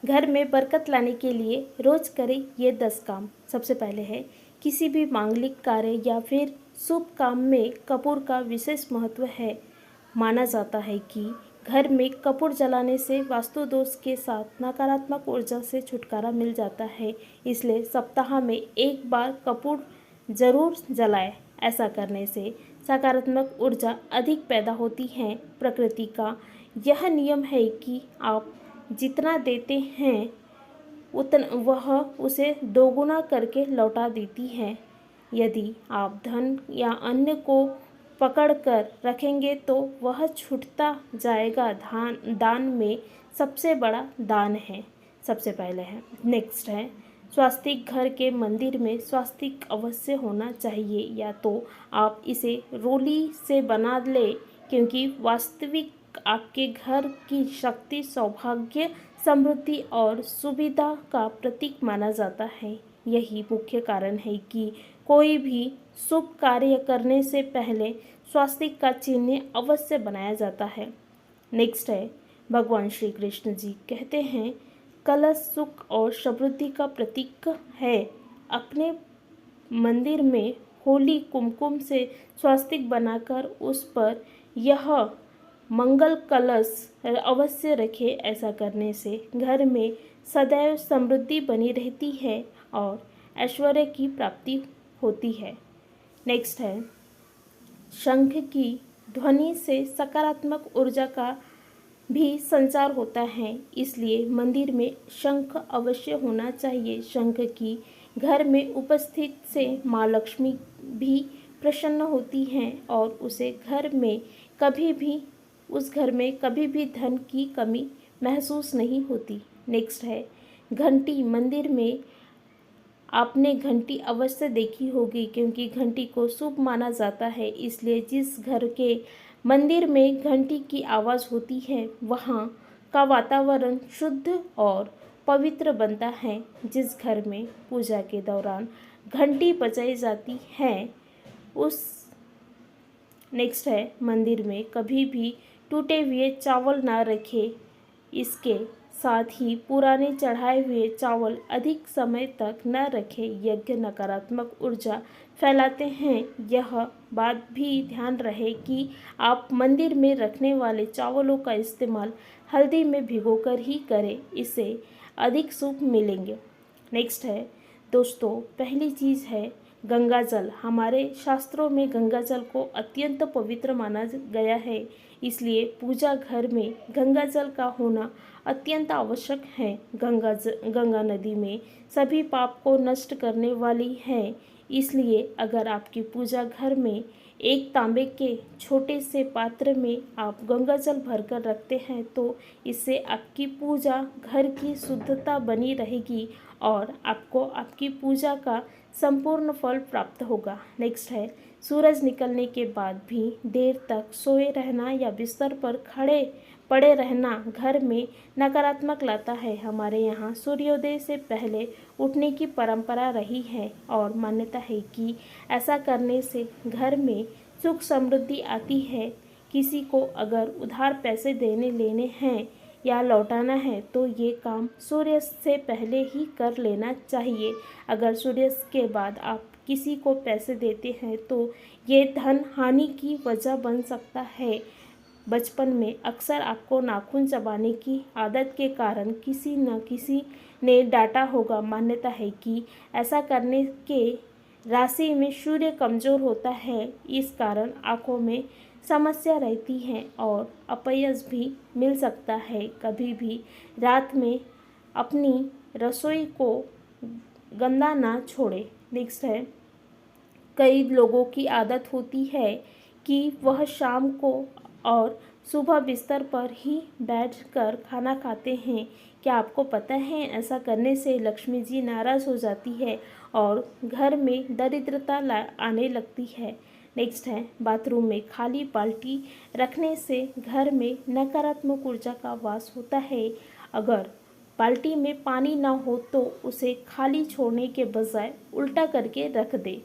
घर में बरकत लाने के लिए रोज करें ये 10 काम। सबसे पहले है, किसी भी मांगलिक कार्य या फिर शुभ काम में कपूर का विशेष महत्व है। माना जाता है कि घर में कपूर जलाने से वास्तु दोष के साथ नकारात्मक ऊर्जा से छुटकारा मिल जाता है। इसलिए सप्ताह में एक बार कपूर जरूर जलाएं। ऐसा करने से सकारात्मक ऊर्जा अधिक पैदा होती है। प्रकृति का यह नियम है कि आप जितना देते हैं उतना वह उसे दोगुना करके लौटा देती है। यदि आप धन या अन्य को पकड़ कर रखेंगे तो वह छूटता जाएगा। दान में सबसे बड़ा दान है। सबसे पहले है, नेक्स्ट है, स्वास्तिक। घर के मंदिर में स्वास्तिक अवश्य होना चाहिए, या तो आप इसे रोली से बना ले, क्योंकि वास्तविक आपके घर की शक्ति, सौभाग्य, समृद्धि और सुविधा का प्रतीक माना जाता है। यही मुख्य कारण है कि कोई भी शुभ कार्य करने से पहले स्वास्तिक का चिन्ह अवश्य बनाया जाता है। नेक्स्ट है, भगवान श्री कृष्ण जी कहते हैं, कलश सुख और समृद्धि का प्रतीक है। अपने मंदिर में होली कुमकुम से स्वास्तिक बनाकर उस पर यह मंगल कलश अवश्य रखें। ऐसा करने से घर में सदैव समृद्धि बनी रहती है और ऐश्वर्य की प्राप्ति होती है। नेक्स्ट है, शंख की ध्वनि से सकारात्मक ऊर्जा का भी संचार होता है, इसलिए मंदिर में शंख अवश्य होना चाहिए। शंख की घर में उपस्थित से माँ लक्ष्मी भी प्रसन्न होती हैं और उस घर में कभी भी धन की कमी महसूस नहीं होती। नेक्स्ट है, घंटी। मंदिर में आपने घंटी अवश्य देखी होगी, क्योंकि घंटी को शुभ माना जाता है। इसलिए जिस घर के मंदिर में घंटी की आवाज़ होती है वहाँ का वातावरण शुद्ध और पवित्र बनता है। जिस घर में पूजा के दौरान घंटी बजाई जाती है उस नेक्स्ट है, मंदिर में कभी भी टूटे हुए चावल ना रखें। इसके साथ ही पुराने चढ़ाए हुए चावल अधिक समय तक न रखें। यज्ञ नकारात्मक ऊर्जा फैलाते हैं। यह बात भी ध्यान रहे कि आप मंदिर में रखने वाले चावलों का इस्तेमाल हल्दी में भिगोकर ही करें, इससे अधिक शुभ मिलेंगे। नेक्स्ट है दोस्तों, पहली चीज़ है गंगा जल। हमारे शास्त्रों में गंगा जल को अत्यंत पवित्र माना गया है, इसलिए पूजा घर में गंगा जल का होना अत्यंत आवश्यक है। गंगा नदी में सभी पाप को नष्ट करने वाली है, इसलिए अगर आपकी पूजा घर में एक तांबे के छोटे से पात्र में आप गंगा जल भरकर रखते हैं तो इससे आपकी पूजा घर की शुद्धता बनी रहेगी और आपको आपकी पूजा का संपूर्ण फल प्राप्त होगा। नेक्स्ट है, सूरज निकलने के बाद भी देर तक सोए रहना या बिस्तर पर खड़े पड़े रहना घर में नकारात्मक लाता है। हमारे यहाँ सूर्योदय से पहले उठने की परंपरा रही है और मान्यता है कि ऐसा करने से घर में सुख समृद्धि आती है। किसी को अगर उधार पैसे देने लेने हैं या लौटाना है तो ये काम सूर्यास्त से पहले ही कर लेना चाहिए। अगर सूर्यास्त के बाद आप किसी को पैसे देते हैं तो ये धन हानि की वजह बन सकता है। बचपन में अक्सर आपको नाखून चबाने की आदत के कारण किसी न किसी ने डांटा होगा। मान्यता है कि ऐसा करने के राशि में सूर्य कमज़ोर होता है, इस कारण आँखों में समस्या रहती है और अपयश भी मिल सकता है। कभी भी रात में अपनी रसोई को गंदा ना छोड़े। नेक्स्ट है, कई लोगों की आदत होती है कि वह शाम को और सुबह बिस्तर पर ही बैठकर खाना खाते हैं। क्या आपको पता है ऐसा करने से लक्ष्मी जी नाराज़ हो जाती है और घर में दरिद्रता आने लगती है। नेक्स्ट है, बाथरूम में खाली बाल्टी रखने से घर में नकारात्मक ऊर्जा का वास होता है। अगर बाल्टी में पानी ना हो तो उसे खाली छोड़ने के बजाय उल्टा करके रख दे।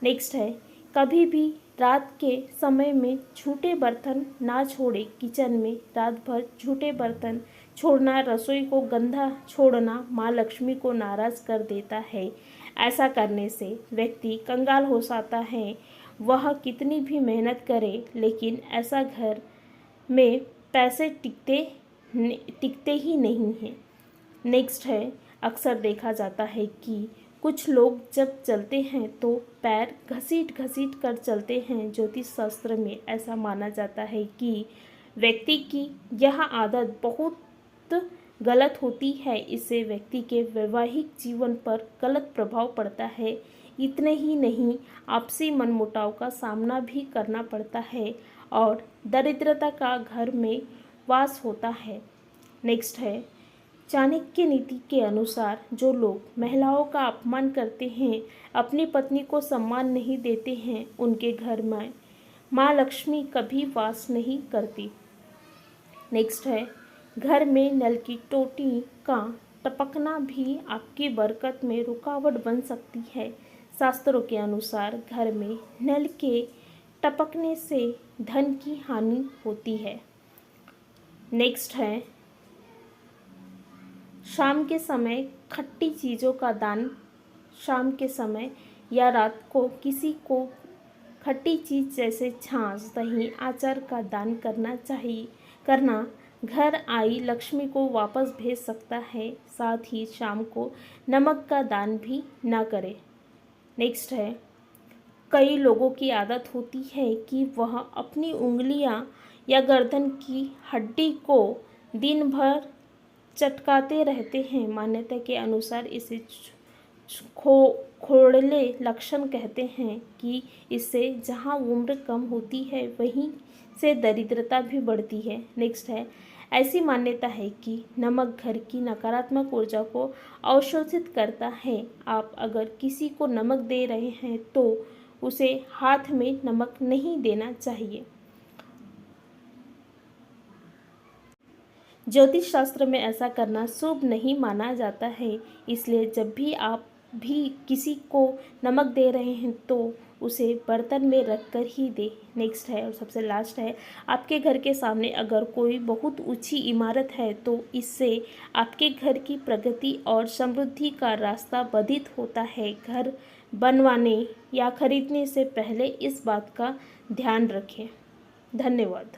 नेक्स्ट है, कभी भी रात के समय में झूठे बर्तन ना छोड़े। किचन में रात भर झूठे बर्तन छोड़ना, रसोई को गंदा छोड़ना माँ लक्ष्मी को नाराज कर देता है। ऐसा करने से व्यक्ति कंगाल हो जाता है। वह कितनी भी मेहनत करे लेकिन ऐसा घर में पैसे टिकते ही नहीं हैं। नेक्स्ट है, अक्सर देखा जाता है कि कुछ लोग जब चलते हैं तो पैर घसीट घसीट कर चलते हैं। ज्योतिष शास्त्र में ऐसा माना जाता है कि व्यक्ति की यह आदत बहुत गलत होती है। इससे व्यक्ति के वैवाहिक जीवन पर गलत प्रभाव पड़ता है। इतने ही नहीं, आपसी मनमुटाव का सामना भी करना पड़ता है और दरिद्रता का घर में वास होता है। नेक्स्ट है, चाणक्य नीति के अनुसार जो लोग महिलाओं का अपमान करते हैं, अपनी पत्नी को सम्मान नहीं देते हैं, उनके घर में माँ लक्ष्मी कभी वास नहीं करती। नेक्स्ट है, घर में नल की टोटी का टपकना भी आपकी बरकत में रुकावट बन सकती है। शास्त्रों के अनुसार घर में नल के टपकने से धन की हानि होती है। नेक्स्ट है, शाम के समय खट्टी चीज़ों का दान, शाम के समय या रात को किसी को खट्टी चीज़ जैसे छाछ, दही, अचार का दान करना घर आई लक्ष्मी को वापस भेज सकता है। साथ ही शाम को नमक का दान भी ना करें। नेक्स्ट है, कई लोगों की आदत होती है कि वह अपनी उंगलियां या गर्दन की हड्डी को दिन भर चटकाते रहते हैं। मान्यता के अनुसार इसे खोड़ले लक्षण कहते हैं कि इससे जहाँ उम्र कम होती है वहीं से दरिद्रता भी बढ़ती है। नेक्स्ट है, ऐसी मान्यता है कि नमक घर की नकारात्मक ऊर्जा को अवशोषित करता है। आप अगर किसी को नमक दे रहे हैं तो उसे हाथ में नमक नहीं देना चाहिए। ज्योतिष शास्त्र में ऐसा करना शुभ नहीं माना जाता है। इसलिए जब भी आप भी किसी को नमक दे रहे हैं तो उसे बर्तन में रख कर ही दे। नेक्स्ट है और सबसे लास्ट है, आपके घर के सामने अगर कोई बहुत ऊंची इमारत है तो इससे आपके घर की प्रगति और समृद्धि का रास्ता बाधित होता है। घर बनवाने या खरीदने से पहले इस बात का ध्यान रखें। धन्यवाद।